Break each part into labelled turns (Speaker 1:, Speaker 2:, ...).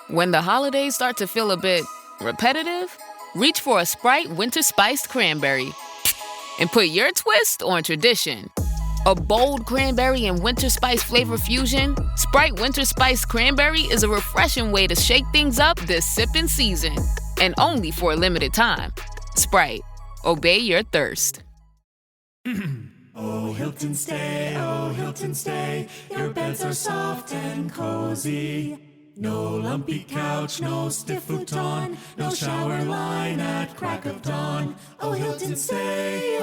Speaker 1: When the holidays start to feel a bit repetitive, reach for a Sprite Winter Spiced Cranberry and put your twist on tradition. A bold cranberry and winter spice flavor fusion, Sprite Winter Spiced Cranberry is a refreshing way to shake things up this sipping season. And only for a limited time. Sprite. Obey your thirst.
Speaker 2: Oh, Hilton stay, your beds are soft and cozy. No lumpy couch, no stiff futon, no shower line at crack of dawn. Oh, Hilton stay,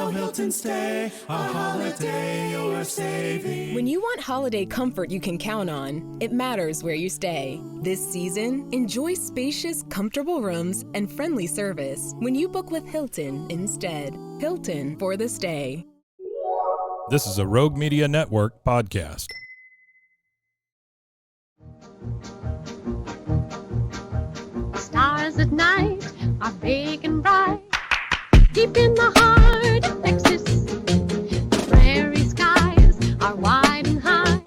Speaker 2: our holiday you're saving.
Speaker 3: When you want holiday comfort you can count on, it matters where you stay. This season, enjoy spacious, comfortable rooms and friendly service when you book with Hilton instead. Hilton for the stay.
Speaker 4: This is a Rogue Media Network podcast.
Speaker 5: Stars at night are big and bright, deep in the heart of Texas. The prairie skies are wide and high,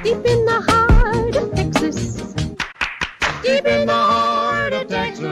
Speaker 5: deep in the heart of Texas. Deep in the heart of Texas.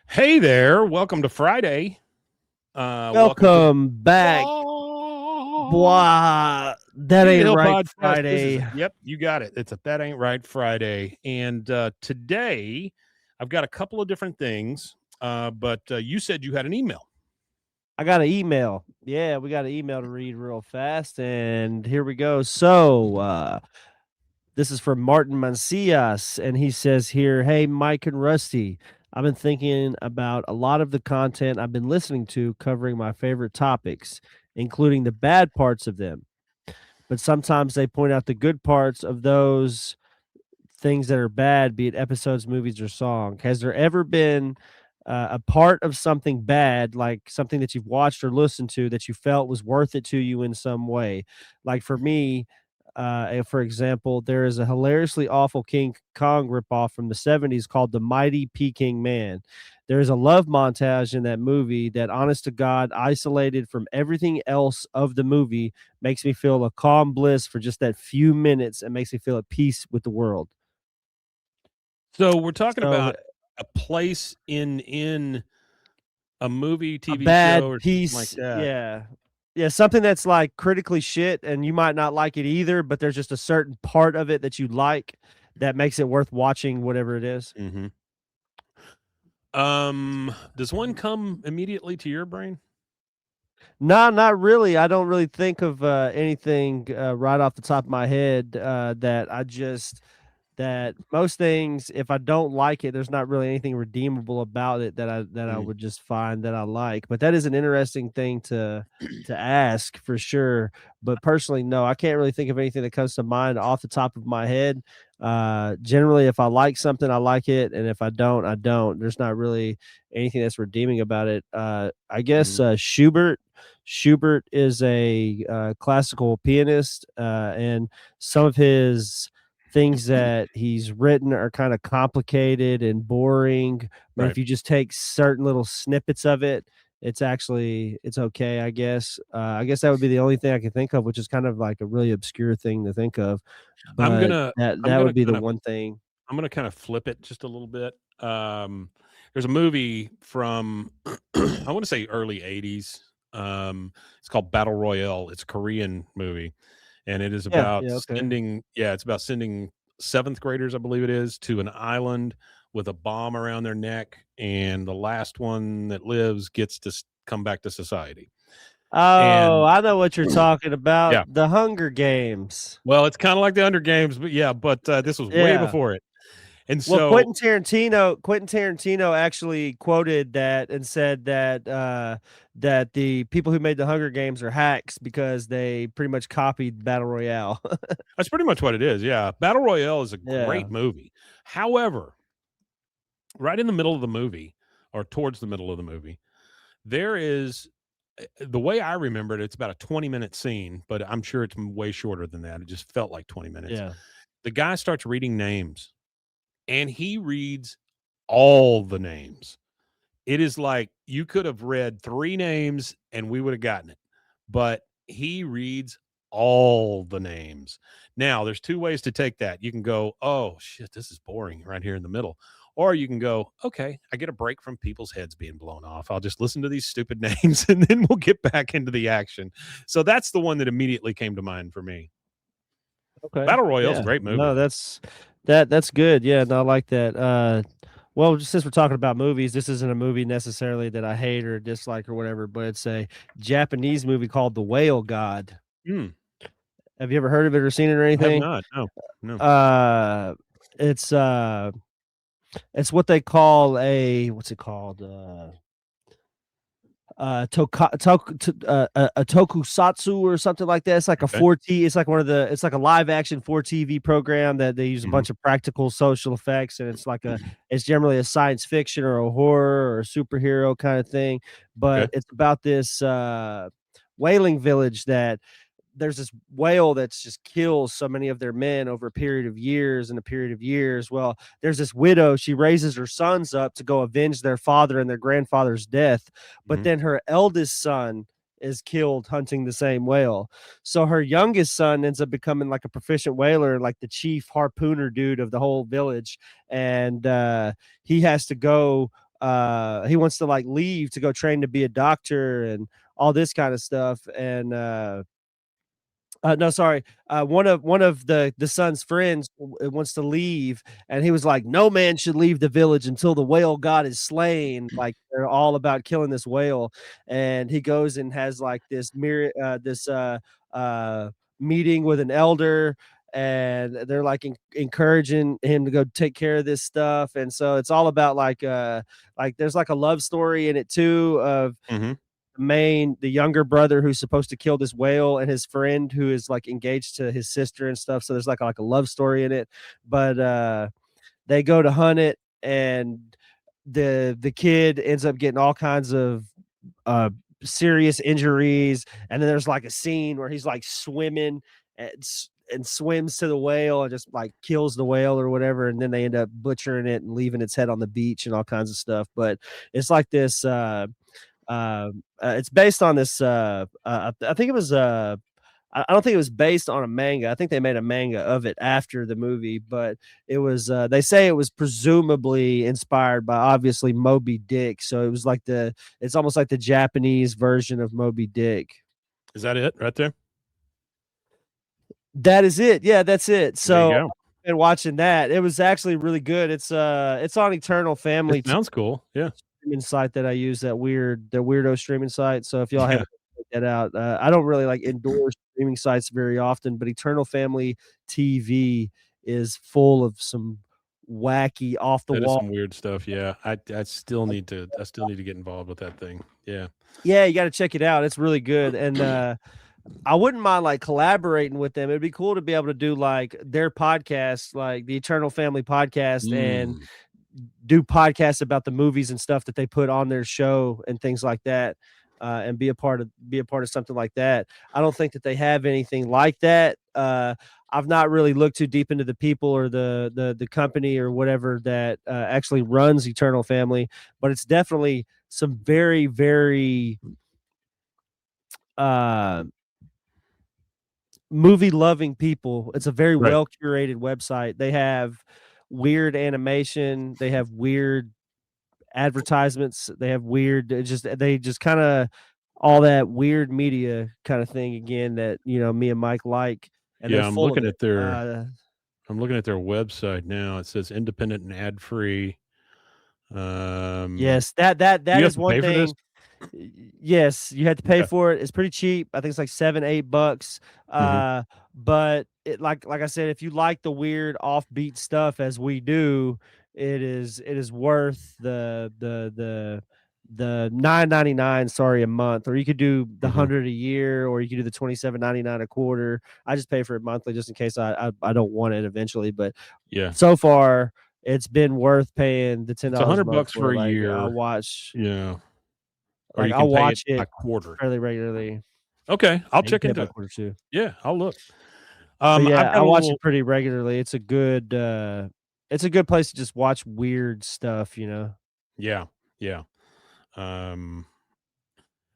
Speaker 4: Hey there, welcome to Friday.
Speaker 6: Welcome back. Blah, that ain't right Friday.
Speaker 4: Yep, you got it. It's a That Ain't Right Friday. And today, I've got a couple of different things, but you said you had an email.
Speaker 6: I got an email. Yeah, we got an email to read real fast, and here we go. So, this is from Martin Mancias, and he says here, hey, Mike and Rusty, I've been thinking about a lot of the content I've been listening to covering my favorite topics, including the bad parts of them. But sometimes they point out the good parts of those things that are bad, be it episodes, movies, or song. Has there ever been a part of something bad, like something that you've watched or listened to that you felt was worth it to you in some way? Like for me, for example, there is a hilariously awful King Kong ripoff from the 70s called The Mighty Peking Man. There is a love montage in that movie that, honest to God, isolated from everything else of the movie, makes me feel a calm bliss for just that few minutes and makes me feel at peace with the world.
Speaker 4: So we're talking about a place in a movie, TV
Speaker 6: bad
Speaker 4: show, or
Speaker 6: piece,
Speaker 4: something like that.
Speaker 6: Yeah, something that's like critically shit, and you might not like it either, but there's just a certain part of it that you like that makes it worth watching, whatever it is.
Speaker 4: Mm-hmm. Does one come immediately to your brain?
Speaker 6: No, not really. I don't really think of anything right off the top of my head that most things, if I don't like it, there's not really anything redeemable about it that I would just find that I like. But that is an interesting thing to ask for sure. But personally, no, I can't really think of anything that comes to mind off the top of my head. Generally, if I like something, I like it, and if I don't, I don't. There's not really anything that's redeeming about it. I guess Schubert is a classical pianist, and some of his things that he's written are kind of complicated and boring, but if you just take certain little snippets of it, it's okay, I guess. I guess that would be the only thing I can think of, which is kind of like a really obscure thing to think of. But that would be the one thing.
Speaker 4: I'm gonna kind of flip it just a little bit. There's a movie from I want to say early 80s. It's called Battle Royale. It's a Korean movie. And it is about sending seventh graders, I believe it is, to an island with a bomb around their neck. And the last one that lives gets to come back to society.
Speaker 6: Oh, I know what you're talking about.
Speaker 4: Yeah.
Speaker 6: The Hunger Games.
Speaker 4: Well, it's kind of like the Hunger Games, but this was way before it. And
Speaker 6: Well,
Speaker 4: so
Speaker 6: Quentin Tarantino actually quoted that and said that that the people who made the Hunger Games are hacks because they pretty much copied Battle Royale.
Speaker 4: that's pretty much what it is. Yeah. Battle Royale is a
Speaker 6: Yeah.
Speaker 4: great movie. However, right in the middle of the movie, or towards the middle of the movie, there is, the way I remember it, it's about a 20-minute scene, but I'm sure it's way shorter than that. It just felt like 20 minutes.
Speaker 6: Yeah.
Speaker 4: The guy starts reading names, and he reads all the names. It is like you could have read 3 names and we would have gotten it, but he reads all the names. Now, there's 2 ways to take that. You can go, "Oh, shit, this is boring," right here in the middle. Or you can go, "Okay, I get a break from people's heads being blown off. I'll just listen to these stupid names, and then we'll get back into the action." So that's the one that immediately came to mind for me.
Speaker 6: Okay.
Speaker 4: Battle Royale's a
Speaker 6: Yeah.
Speaker 4: great movie,
Speaker 6: No,
Speaker 4: though.
Speaker 6: that's good. Yeah, no, I like that. Well, just since we're talking about movies, this isn't a movie necessarily that I hate or dislike or whatever, but it's a Japanese movie called The Whale God.
Speaker 4: Mm,
Speaker 6: Have you ever heard of it or seen it or
Speaker 4: I have
Speaker 6: anything?
Speaker 4: not. No, no.
Speaker 6: Uh, it's what they call what's it called? A tokusatsu or something like that. It's like a
Speaker 4: Okay.
Speaker 6: 4T. It's like it's like a live action 4 TV program that they use a
Speaker 4: Mhm.
Speaker 6: bunch of practical social effects, and it's generally a science fiction or a horror or a superhero kind of thing. But
Speaker 4: Okay.
Speaker 6: it's about this whaling village that there's this whale that's just kills so many of their men over a period of years and a period of years. Well, there's this widow, she raises her sons up to go avenge their father and their grandfather's death, but
Speaker 4: Mhm.
Speaker 6: then her eldest son is killed hunting the same whale. So her youngest son ends up becoming like a proficient whaler, like the chief harpooner dude of the whole village. And he has to go he wants to like leave to go train to be a doctor and all this kind of stuff. And no, sorry. One of the son's friends wants to leave, and he was like, "No man should leave the village until the whale god is slain." Like they're all about killing this whale, and he goes and has like this meeting with an elder, and they're like encouraging him to go take care of this stuff. And so it's all about like there's like a love story in it too of
Speaker 4: Mhm.
Speaker 6: the younger brother who's supposed to kill this whale and his friend who is like engaged to his sister and stuff. So there's like a love story in it. But they go to hunt it, and the kid ends up getting all kinds of uh serious injuries. And then there's like a scene where he's like swimming and swims to the whale and just like kills the whale or whatever, and then they end up butchering it and leaving its head on the beach and all kinds of stuff. But it's like this it's based on this. I think it was. I don't think it was based on a manga. I think they made a manga of it after the movie, but it was. They say it was presumably inspired by obviously Moby Dick. So it was like it's almost like the Japanese version of Moby Dick.
Speaker 4: Is that it right there?
Speaker 6: That is it. Yeah, that's it.
Speaker 4: There you
Speaker 6: So
Speaker 4: go.
Speaker 6: and watching that, it was actually really good. It's on Eternal Family
Speaker 4: It sounds cool. Yeah.
Speaker 6: streaming site that I use, the weirdo streaming site. So if y'all
Speaker 4: Yeah.
Speaker 6: haven't checked that out, I don't really like endorse streaming sites very often, but Eternal Family TV is full of some wacky off the
Speaker 4: That is
Speaker 6: wall.
Speaker 4: some weird stuff. Yeah. I still need to get involved with that thing. Yeah.
Speaker 6: Yeah, you got to check it out. It's really good. And I wouldn't mind like collaborating with them. It'd be cool to be able to do like their podcast, like the Eternal Family podcast, and
Speaker 4: Mm.
Speaker 6: do podcasts about the movies and stuff that they put on their show and things like that, and be a part of something like that. I don't think that they have anything like that. I've not really looked too deep into the people or the company or whatever that actually runs Eternal Family, but it's definitely some very, very movie loving people. It's a very
Speaker 4: Right.
Speaker 6: well curated website. They have weird animation. They have weird advertisements. They have they just kind of all that weird media kind of thing again that me and Mike like, and they're
Speaker 4: Yeah.
Speaker 6: full of it.
Speaker 4: I'm looking at their website now. It says independent and ad free.
Speaker 6: Yes, that
Speaker 4: Do you have
Speaker 6: is
Speaker 4: to
Speaker 6: one
Speaker 4: pay for this?
Speaker 6: thing. Yes, you had to pay
Speaker 4: Okay.
Speaker 6: for it. It's pretty cheap. I think it's like $7-8.
Speaker 4: Mhm.
Speaker 6: But it like I said, if you like the weird offbeat stuff as we do, it is worth the $9.99, sorry, a month, or you could do the
Speaker 4: Mhm.
Speaker 6: 100 a year, or you could do the $27.99 a quarter. I just pay for it monthly just in case I don't want it eventually. But
Speaker 4: Yeah.
Speaker 6: so far, it's been worth paying the
Speaker 4: It's
Speaker 6: $10 a month
Speaker 4: $100
Speaker 6: for.
Speaker 4: for a
Speaker 6: Like
Speaker 4: year. Yeah. Or you
Speaker 6: I'll
Speaker 4: can pay it
Speaker 6: watch
Speaker 4: by
Speaker 6: it
Speaker 4: quarter.
Speaker 6: fairly regularly.
Speaker 4: Okay, I'll
Speaker 6: Yeah, you
Speaker 4: check
Speaker 6: pay it
Speaker 4: into
Speaker 6: by
Speaker 4: it.
Speaker 6: quarter too.
Speaker 4: Yeah, I'll look.
Speaker 6: But
Speaker 4: I've
Speaker 6: yeah, I
Speaker 4: got a
Speaker 6: watch it
Speaker 4: little
Speaker 6: pretty regularly. It's a good place to just watch weird stuff, you know?
Speaker 4: yeah, yeah. Um,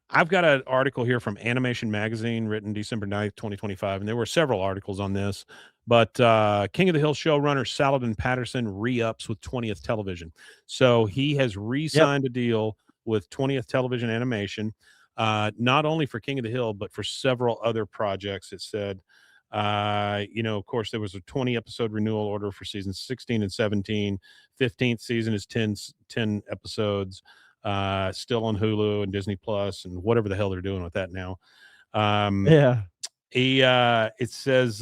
Speaker 4: I've got an article here from Animation Magazine written December 9th, 2025, and there were several articles on this. But King of the Hill showrunner Saladin Patterson re-ups with 20th Television. So he has
Speaker 6: Yep.
Speaker 4: re-signed a deal with 20th Television Animation, not only for King of the Hill, but for several other projects. It said, of course, there was a 20 episode renewal order for seasons 16 and 17. 15th season is 10 episodes, still on Hulu and Disney Plus and whatever the hell they're doing with that now.
Speaker 6: Yeah.
Speaker 4: It says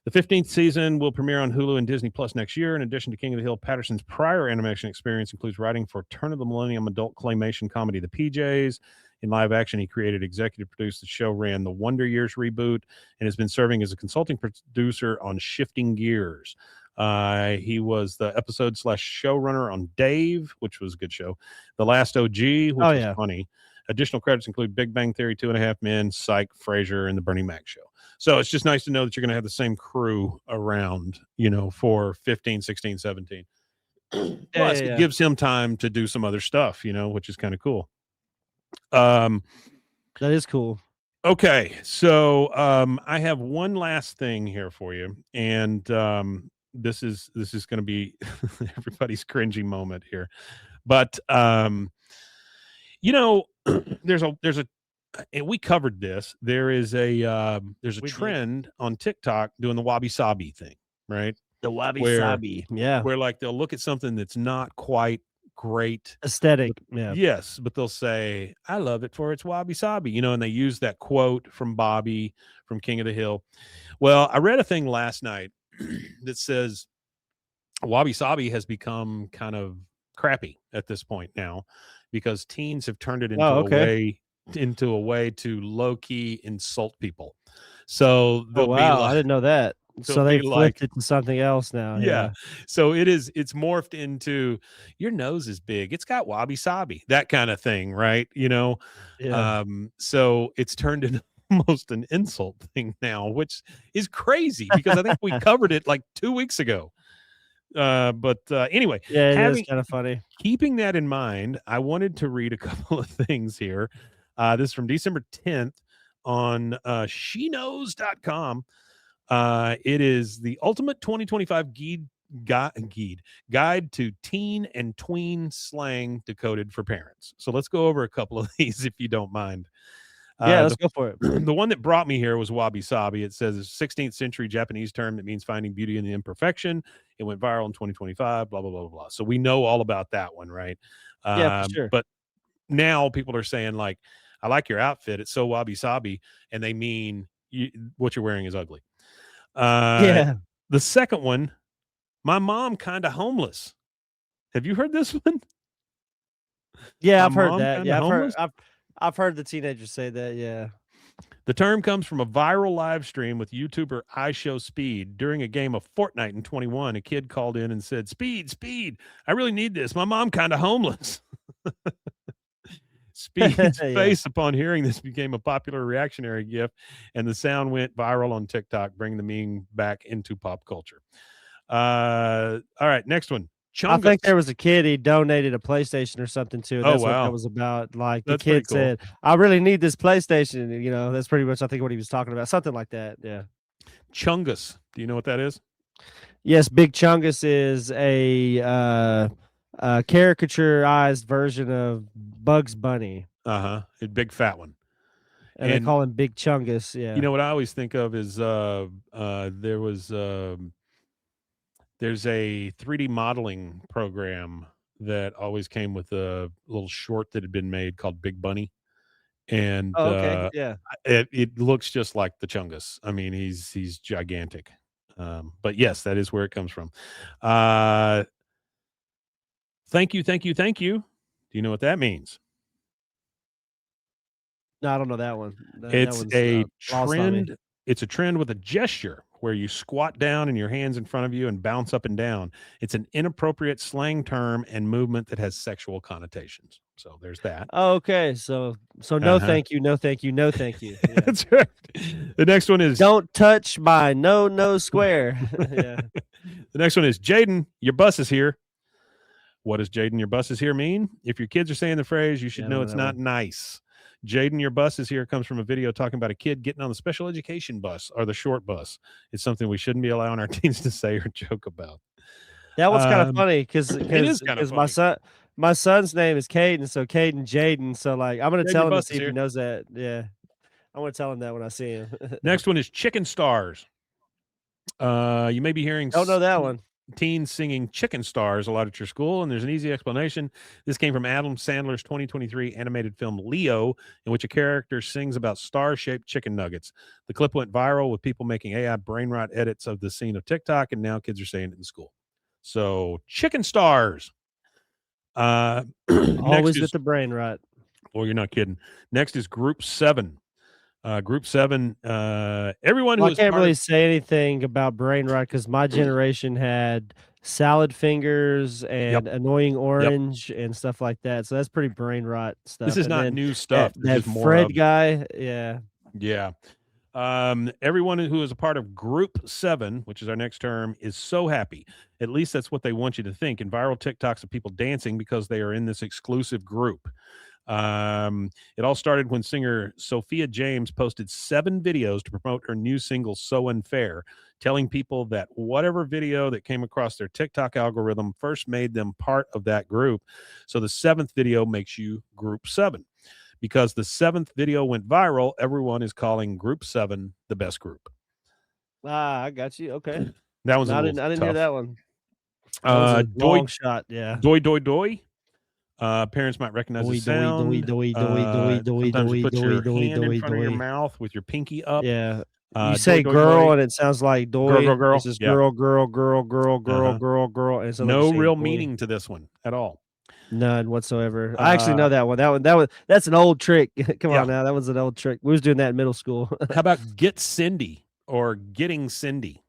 Speaker 4: the 15th season will premiere on Hulu and Disney Plus next year. In addition to King of the Hill, Patterson's prior animation experience includes writing for Turn of the Millennium adult claymation comedy The PJs. In live action, he created, executive produced, the show ran the Wonder Years reboot, and has been serving as a consulting producer on Shifting Gears. He was the episode / showrunner on Dave, which was a good show. The Last OG, which
Speaker 6: Oh,
Speaker 4: was
Speaker 6: yeah.
Speaker 4: funny. Additional credits include Big Bang Theory, Two and a Half Men, Psych, Frasier, and The Bernie Mac Show. So it's just nice to know that you're going to have the same crew around, for 15, 16, 17.
Speaker 6: Yeah,
Speaker 4: Plus, it
Speaker 6: yeah.
Speaker 4: gives him time to do some other stuff, which is kind of cool. Um,
Speaker 6: That is cool.
Speaker 4: okay, so I have one last thing here for you, and this is going to be everybody's cringy moment here, but there's a and we covered this. There's a
Speaker 6: We did.
Speaker 4: trend on TikTok doing the Wabi-Sabi thing, right?
Speaker 6: The
Speaker 4: Where
Speaker 6: Wabi-Sabi. Yeah.
Speaker 4: like they'll look at something that's not quite great.
Speaker 6: Aesthetic.
Speaker 4: But
Speaker 6: Yeah.
Speaker 4: yes, but they'll say, I love it for its Wabi-Sabi, and they use that quote from Bobby from King of the Hill. Well, I read a thing last night that says Wabi-Sabi has become kind of crappy at this point now because teens have turned it into
Speaker 6: Oh,
Speaker 4: a
Speaker 6: okay.
Speaker 4: way to low-key insult people. So
Speaker 6: Oh,
Speaker 4: they'll be
Speaker 6: wow. I
Speaker 4: like
Speaker 6: didn't know that.
Speaker 4: they'll
Speaker 6: So they
Speaker 4: be like
Speaker 6: flipped it to something else now.
Speaker 4: yeah.
Speaker 6: Yeah.
Speaker 4: So it's morphed into your nose is big. It's got wabi-sabi, that kind of thing, right?
Speaker 6: Yeah.
Speaker 4: So it's turned into almost an insult thing now, which is crazy because I think we covered it like 2 weeks ago. But anyway,
Speaker 6: Yeah, it is kind of funny.
Speaker 4: keeping that in mind, I wanted to read a couple of things here. This is from December 10th on sheknows.com. It is the ultimate 2025 guide to teen and tween slang decoded for parents. So let's go over a couple of these if you don't mind.
Speaker 6: Yeah, let's go for it.
Speaker 4: The one that brought me here was wabi-sabi. It says it's a 16th century Japanese term that means finding beauty in the imperfection. It went viral in 2025, blah, blah, blah, blah. So we know all about that one, right?
Speaker 6: Yeah, for sure.
Speaker 4: But now people are saying, like, I like your outfit. It's so wabi-sabi. And they mean what you're wearing is ugly.
Speaker 6: Yeah.
Speaker 4: The second one, my mom kind of homeless. Have you heard this one?
Speaker 6: Yeah,
Speaker 4: My
Speaker 6: I've heard
Speaker 4: mom
Speaker 6: that.
Speaker 4: kinda
Speaker 6: Yeah,
Speaker 4: homeless?
Speaker 6: I've heard the teenagers say that. Yeah.
Speaker 4: The term comes from a viral live stream with YouTuber iShowSpeed. During a game of Fortnite in 21, a kid called in and said, Speed, I really need this. My mom kind of homeless. Speed's
Speaker 6: Yeah.
Speaker 4: face upon hearing this became a popular reactionary gif, and the sound went viral on TikTok, bringing the meme back into pop culture. All right, next one.
Speaker 6: I think
Speaker 4: Chungus.
Speaker 6: there was a kid, he donated a PlayStation or something to it.
Speaker 4: Oh,
Speaker 6: That's what
Speaker 4: wow.
Speaker 6: that was about. Like, the
Speaker 4: That's pretty
Speaker 6: kid
Speaker 4: cool.
Speaker 6: said, I really need this PlayStation. That's pretty much, I think, what he was talking about. Something like that. Yeah.
Speaker 4: Chungus. Do you know what that is?
Speaker 6: Yes, Big Chungus is a caricaturized version of Bugs Bunny,
Speaker 4: A big fat one.
Speaker 6: and they call him Big Chungus. Yeah.
Speaker 4: You know what I always think of is there's a 3D modeling program that always came with a little short that had been made called Big Bunny, and
Speaker 6: Oh, okay. Yeah.
Speaker 4: it looks just like the Chungus. I mean, he's gigantic. But yes, that is where it comes from. Thank you, thank you, thank you. Do you know what that means?
Speaker 6: No, I don't know that one. That
Speaker 4: It's
Speaker 6: one's
Speaker 4: a
Speaker 6: lost on me.
Speaker 4: trend. It's a trend with a gesture where you squat down and your hands in front of you and bounce up and down. It's an inappropriate slang term and movement that has sexual connotations. So there's that.
Speaker 6: Oh, okay. So no,
Speaker 4: Uh-huh.
Speaker 6: thank you, no, thank you, no, thank you. Yeah.
Speaker 4: That's right. The next one is
Speaker 6: Don't touch my no square. Yeah.
Speaker 4: the next one is Jaden, your bus is here. What does Jaden, your bus is here mean? If your kids are saying the phrase, you should
Speaker 6: Yeah, I
Speaker 4: know
Speaker 6: know
Speaker 4: it's
Speaker 6: that
Speaker 4: not
Speaker 6: one.
Speaker 4: nice. Jaden, your bus is here comes from a video talking about a kid getting on the special education bus or the short bus. It's something we shouldn't be allowing our teens to say or joke about.
Speaker 6: That one's kind of funny
Speaker 4: It is kind of
Speaker 6: my
Speaker 4: funny.
Speaker 6: son's name is Caden, so Caden Jaden. So like I'm gonna
Speaker 4: Jaden,
Speaker 6: tell
Speaker 4: your
Speaker 6: him to
Speaker 4: bus
Speaker 6: see
Speaker 4: is
Speaker 6: if he
Speaker 4: here.
Speaker 6: knows that. Yeah. I want to tell him that when I see him.
Speaker 4: Next one is Chicken Stars. You may be hearing
Speaker 6: Don't know that one.
Speaker 4: teens singing Chicken Stars a lot at your school, and there's an easy explanation. This came from Adam Sandler's 2023 animated film Leo, in which a character sings about star-shaped chicken nuggets. The clip went viral with people making AI brain rot edits of the scene of TikTok, and now kids are saying it in school. So, Chicken Stars. Next
Speaker 6: Always
Speaker 4: is,
Speaker 6: with the brain rot.
Speaker 4: well, you're not kidding. Next is Group 7. Group 7, everyone who
Speaker 6: Well, I
Speaker 4: is
Speaker 6: can't
Speaker 4: part
Speaker 6: really
Speaker 4: of
Speaker 6: say anything about brain rot because my generation had salad fingers and annoying orange and stuff like that. So that's pretty brain rot stuff.
Speaker 4: this is
Speaker 6: And
Speaker 4: not
Speaker 6: then
Speaker 4: new stuff. There's
Speaker 6: that
Speaker 4: just more
Speaker 6: Fred
Speaker 4: of it.
Speaker 6: guy, yeah.
Speaker 4: Yeah. Everyone who is a part of Group 7, which is our next term, is so happy. At least that's what they want you to think. And viral TikToks of people dancing because they are in this exclusive group. It all started when singer Sophia James posted 7 videos to promote her new single So Unfair, telling people that whatever video that came across their TikTok algorithm first made them part of that group. So the 7th video makes you Group 7. Because the 7th video went viral, everyone is calling Group 7 the best group.
Speaker 6: Ah, I got you. Okay.
Speaker 4: That was
Speaker 6: No,
Speaker 4: a
Speaker 6: I
Speaker 4: little
Speaker 6: didn't hear
Speaker 4: tough.
Speaker 6: that one. That was a
Speaker 4: Doy,
Speaker 6: long shot. Yeah.
Speaker 4: doy, doy, doy. Parents might recognize the sound. Sometimes you put your hand in front of your mouth with your pinky up.
Speaker 6: Yeah.
Speaker 4: Doy,
Speaker 6: You say
Speaker 4: doy,
Speaker 6: girl
Speaker 4: doy.
Speaker 6: and it sounds like
Speaker 4: Girl,
Speaker 6: doy.
Speaker 4: girl, girl.
Speaker 6: It's just
Speaker 4: Yeah.
Speaker 6: girl, girl, girl, girl, girl,
Speaker 4: Uh-huh.
Speaker 6: girl, girl. And it sounds like
Speaker 4: No
Speaker 6: you're saying
Speaker 4: real
Speaker 6: doy.
Speaker 4: meaning to this one at all.
Speaker 6: None whatsoever. I actually know that one. That's an old trick. Come
Speaker 4: Yeah.
Speaker 6: on now. That was an old trick. We was doing that in middle school.
Speaker 4: How about Get Cindy or Getting Cindy?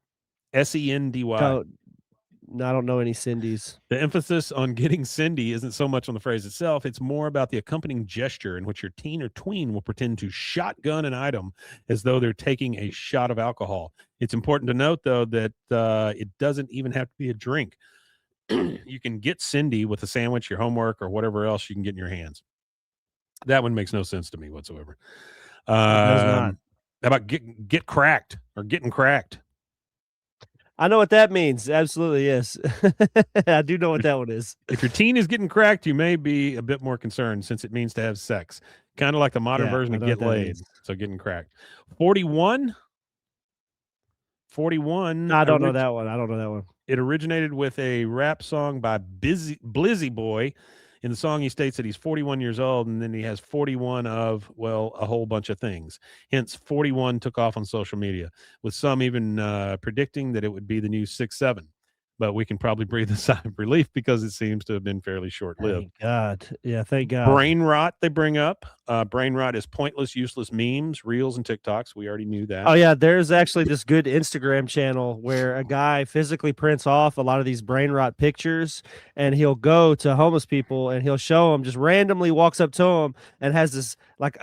Speaker 4: Sendy.
Speaker 6: No, I don't know any Cindy's.
Speaker 4: The emphasis on getting Cindy isn't so much on the phrase itself. It's more about the accompanying gesture in which your teen or tween will pretend to shotgun an item as though they're taking a shot of alcohol. It's important to note, though, that it doesn't even have to be a drink. You can get Cindy with a sandwich, your homework, or whatever else you can get in your hands. That one makes no sense to me whatsoever.
Speaker 6: It does not.
Speaker 4: How about get cracked or getting cracked?
Speaker 6: I know what that means. Absolutely, yes. I do know what that one is.
Speaker 4: If your teen is getting cracked, you may be a bit more concerned since it means to have sex. Kind of like the modern version
Speaker 6: I
Speaker 4: of
Speaker 6: know
Speaker 4: get
Speaker 6: what that
Speaker 4: laid.
Speaker 6: means.
Speaker 4: So getting cracked. 41. 41.
Speaker 6: No, I don't know that one. I don't know that one.
Speaker 4: It originated with a rap song by Blizzy Boy. In the song, he states that he's 41 years old, and then he has 41 of, well, a whole bunch of things. Hence, 41 took off on social media, with some even predicting that it would be the new 6'7". But we can probably breathe a sigh of relief because it seems to have been fairly short-lived.
Speaker 6: Thank God. Yeah, thank God.
Speaker 4: Brain rot, they bring up. Brain rot is pointless, useless memes, reels, and TikToks. We already knew that.
Speaker 6: Oh, yeah, there's actually this good Instagram channel where a guy physically prints off a lot of these brain rot pictures, and he'll go to homeless people and he'll show them, just randomly walks up to them and has this like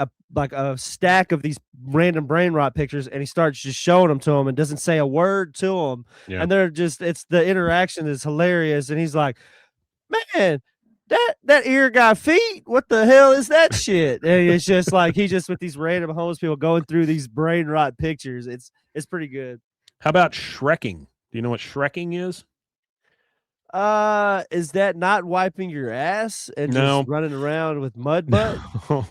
Speaker 6: a stack of these random brain rot pictures, and he starts just showing them to them and doesn't say a word to them.
Speaker 4: Yeah.
Speaker 6: And they're just, it's the interaction is hilarious. And he's like, man, that ear got feet. What the hell is that shit? And it's just like he's just with these random homeless people going through these brain rot pictures. It's pretty good.
Speaker 4: How about Shrekking? Do you know what Shrekking is?
Speaker 6: Is that not wiping your ass and
Speaker 4: No.
Speaker 6: just running around with mud butt?
Speaker 4: No.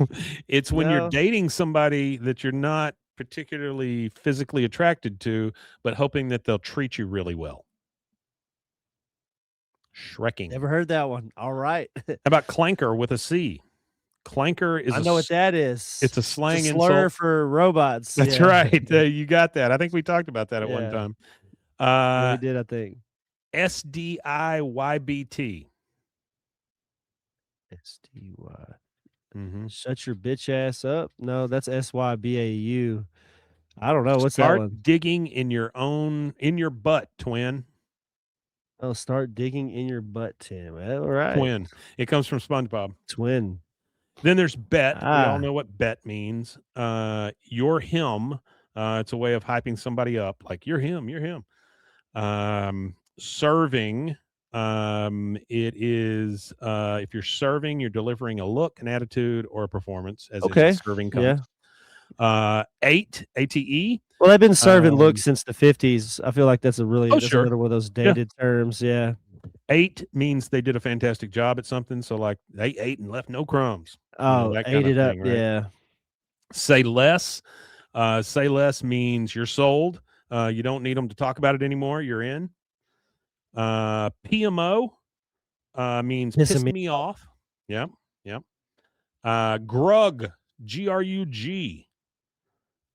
Speaker 4: It's when
Speaker 6: No.
Speaker 4: you're dating somebody that you're not particularly physically attracted to, but hoping that they'll treat you really well. Shrekking.
Speaker 6: Never heard that one. All right.
Speaker 4: How about clanker with a C? Clanker is
Speaker 6: I know what that is.
Speaker 4: It's a slang
Speaker 6: slur
Speaker 4: insult
Speaker 6: for robots.
Speaker 4: That's
Speaker 6: yeah.
Speaker 4: right. You got that. I think we talked about that at one
Speaker 6: Yeah.
Speaker 4: time.
Speaker 6: Yeah, we did, I think.
Speaker 4: SDIYBT.
Speaker 6: SDY.
Speaker 4: Mm-hmm.
Speaker 6: Shut your bitch ass up. No, that's SYBAU. I don't know. What's that
Speaker 4: Start
Speaker 6: one?
Speaker 4: digging in your butt, twin.
Speaker 6: Oh, start digging in your butt, Tim. All right.
Speaker 4: Twin. It comes from SpongeBob.
Speaker 6: Twin.
Speaker 4: Then there's bet. We all
Speaker 6: Ah.
Speaker 4: know what bet means. You're him. It's a way of hyping somebody up. Like you're him. You're him. Serving. It is if you're serving, you're delivering a look, an attitude, or a performance as
Speaker 6: Okay.
Speaker 4: a serving comes. ATE.
Speaker 6: Well, they've been serving looks since the 50s. I feel like that's
Speaker 4: sure.
Speaker 6: another one of those dated terms. Yeah.
Speaker 4: 8 means they did a fantastic job at something. So like they ate and left no crumbs.
Speaker 6: Oh,
Speaker 4: that
Speaker 6: ate
Speaker 4: kind of
Speaker 6: it up.
Speaker 4: thing, right?
Speaker 6: Yeah.
Speaker 4: Say less. Say less means you're sold. You don't need them to talk about it anymore. You're in. PMO means piss me off. Yep. Grug. GRUG.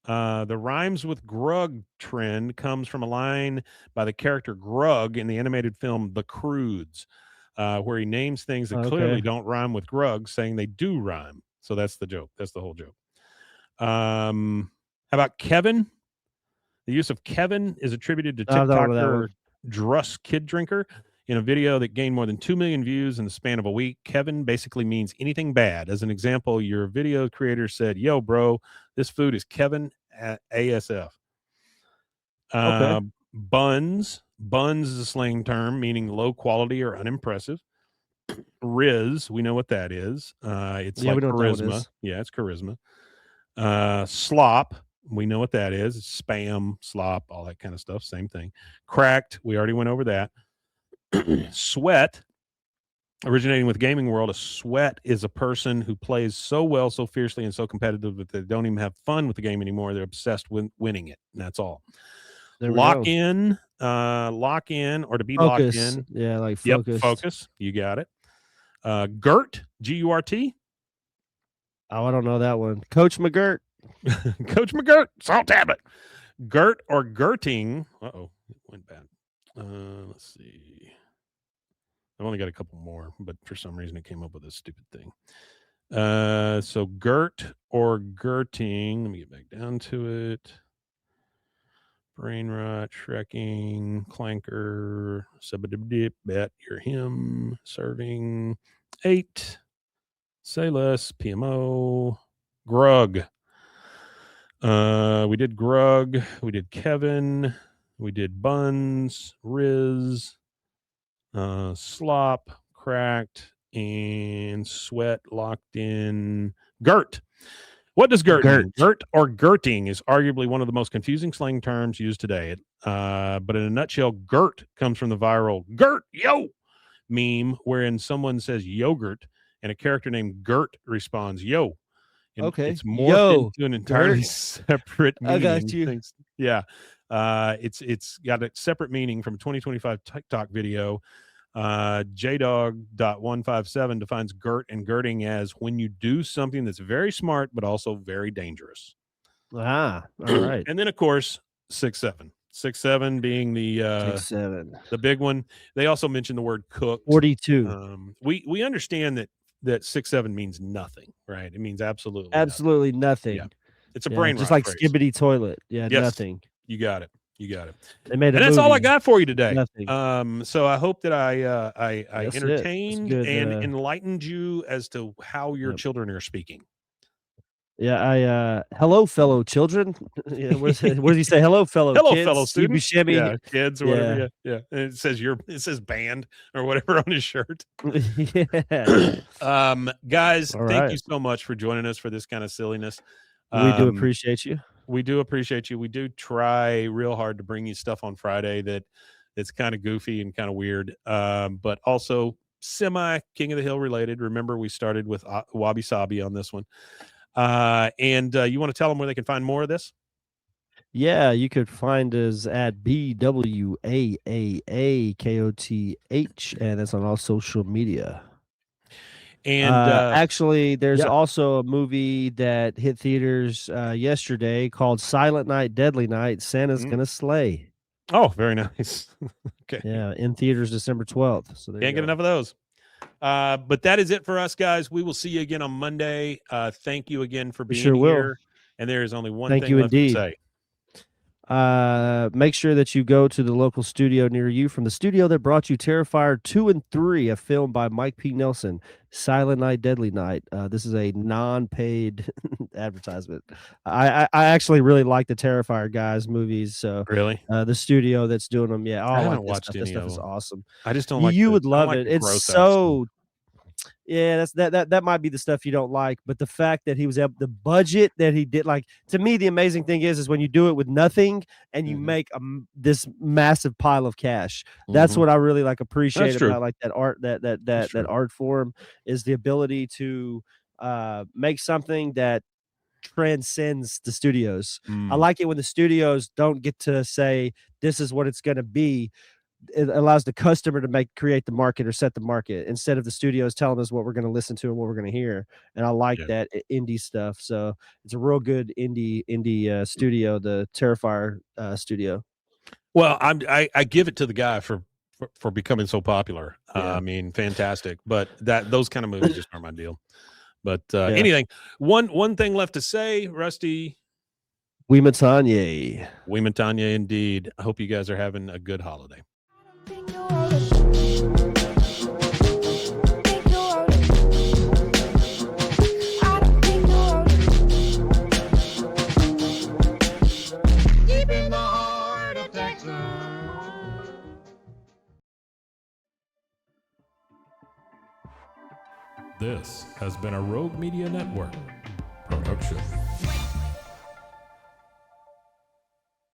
Speaker 4: The rhymes with grug trend comes from a line by the character Grug in the animated film The Croods, where he names things that clearly don't rhyme with grug, saying they do rhyme. So that's the joke. That's the whole joke. How about Kevin? The use of Kevin is attributed to TikToker Druss Kid Drinker. In a video that gained more than 2 million views in the span of a week, Kevin basically means anything bad. As an example, your video creator said, "Yo, bro, this food is Kevin at ASF." Buns. Buns is a slang term meaning low quality or unimpressive. Riz, we know what that is. It's like charisma. Yeah, it's charisma. Slop, we know what that is. It's spam, slop, all that kind of stuff. Same thing. Cracked, we already went over that. Sweat, originating with gaming world, a sweat is a person who plays so well, so fiercely, and so competitive that they don't even have fun with the game anymore. They're obsessed with winning it, and that's all. Lock in, or to be locked in.
Speaker 6: Yeah, like focus.
Speaker 4: Yep, focus. You got it. Gert, GURT.
Speaker 6: Oh, I don't know that one. Coach McGirt.
Speaker 4: Coach McGirt, salt tablet. Gert or gerting. Uh-oh, it went bad. Let's see. I've only got a couple more, but for some reason it came up with this stupid thing. So Gert or gerting. Let me get back down to it. Brain rot, shrekking, clanker, subadip, bet, you're him, serving, 8, say less, PMO, grug. We did grug, we did Kevin, we did buns, Riz, slop, cracked, and sweat, locked in, Gert. What does Gert mean? Gert or gerting is arguably one of the most confusing slang terms used today. But in a nutshell, Gert comes from the viral Gert, yo, meme, wherein someone says yogurt and a character named Gert responds, yo. And it's morphed into an entirely separate meaning.
Speaker 6: I got you.
Speaker 4: Yeah. It's got a separate meaning from a 2025 TikTok video. JDog.157 defines Gert and gerting as when you do something that's very smart but also very dangerous.
Speaker 6: All right.
Speaker 4: And then of course 6'7". 6'7" being the
Speaker 6: 6'7",
Speaker 4: the big one. They also mentioned the word cooked.
Speaker 6: 42.
Speaker 4: We understand that 6'7" means nothing, right? It means absolutely
Speaker 6: nothing.
Speaker 4: Yeah. It's a brain
Speaker 6: just
Speaker 4: rot
Speaker 6: like
Speaker 4: phrase.
Speaker 6: skibbity toilet. Yeah,
Speaker 4: yes,
Speaker 6: nothing.
Speaker 4: You got it.
Speaker 6: They made
Speaker 4: and that's all I got for you today.
Speaker 6: Nothing.
Speaker 4: So I hope that I entertained and enlightened you as to how your children are speaking.
Speaker 6: Yeah, hello, fellow children. Yeah, where does he say hello, fellow kids?
Speaker 4: Fellow students?
Speaker 6: Yeah,
Speaker 4: kids or whatever. Yeah. And it says band or whatever on his shirt.
Speaker 6: Yeah.
Speaker 4: Guys, thank you so much for joining us for this kind of silliness.
Speaker 6: We do appreciate you.
Speaker 4: We do appreciate you. We do try real hard to bring you stuff on Friday that's kind of goofy and kind of weird, but also semi King of the Hill related. Remember, we started with Wabi-Sabi on this one. And you want to tell them where they can find more of this?
Speaker 6: Yeah, you could find us at BWAAAKOTH, and that's on all social media.
Speaker 4: And
Speaker 6: Actually, there's
Speaker 4: yeah.
Speaker 6: also a movie that hit theaters yesterday called Silent Night, Deadly Night. Santa's
Speaker 4: Mm.
Speaker 6: Gonna Slay.
Speaker 4: Oh, very nice. Okay.
Speaker 6: Yeah, in theaters December 12th. So there
Speaker 4: Can't
Speaker 6: you
Speaker 4: get
Speaker 6: go.
Speaker 4: enough of those. But that is it for us, guys. We will see you again on Monday. Thank you again for
Speaker 6: We
Speaker 4: being
Speaker 6: sure will.
Speaker 4: here. And there is only one
Speaker 6: Thank
Speaker 4: thing
Speaker 6: you
Speaker 4: left to
Speaker 6: indeed.
Speaker 4: say.
Speaker 6: Make sure that you go to the local studio near you. From the studio that brought you Terrifier 2 and 3, a film by Mike P. Nelson, Silent Night, Deadly Night. This is a non-paid advertisement. I actually really like the Terrifier guys movies. So
Speaker 4: Really?
Speaker 6: the studio that's doing them, yeah,
Speaker 4: I
Speaker 6: I like
Speaker 4: haven't
Speaker 6: that
Speaker 4: watched
Speaker 6: stuff. That
Speaker 4: any
Speaker 6: stuff
Speaker 4: of
Speaker 6: is
Speaker 4: them.
Speaker 6: awesome.
Speaker 4: I just don't
Speaker 6: You would
Speaker 4: I don't
Speaker 6: love
Speaker 4: like
Speaker 6: it.
Speaker 4: the
Speaker 6: It's
Speaker 4: gross out stuff.
Speaker 6: so yeah, that might be the stuff you don't like, but the fact that he was able, the budget that he did, like, to me, the amazing thing is when you do it with nothing and you
Speaker 4: Mhm.
Speaker 6: make this massive pile of cash. That's what I really like appreciate
Speaker 4: That's true.
Speaker 6: about like that art,
Speaker 4: That's
Speaker 6: that
Speaker 4: true.
Speaker 6: art form is the ability to make something that transcends the studios. I
Speaker 4: Mm.
Speaker 6: like it when the studios don't get to say this is what it's going to be. It allows the customer to create the market or set the market instead of the studios telling us what we're going to listen to and what we're going to hear. And I like
Speaker 4: Yeah.
Speaker 6: that indie stuff. So it's a real good indie studio, the Terrifier studio.
Speaker 4: Well, I give it to the guy for becoming so popular.
Speaker 6: Yeah.
Speaker 4: I mean, fantastic. But those kind of movies just aren't my deal. But
Speaker 6: Yeah.
Speaker 4: anything, one thing left to say, Rusty.
Speaker 6: Wimatanye.
Speaker 4: Wimatanya, indeed. I hope you guys are having a good holiday.
Speaker 2: Deep in the heart of Texas.
Speaker 7: This has been a Rogue Media Network production.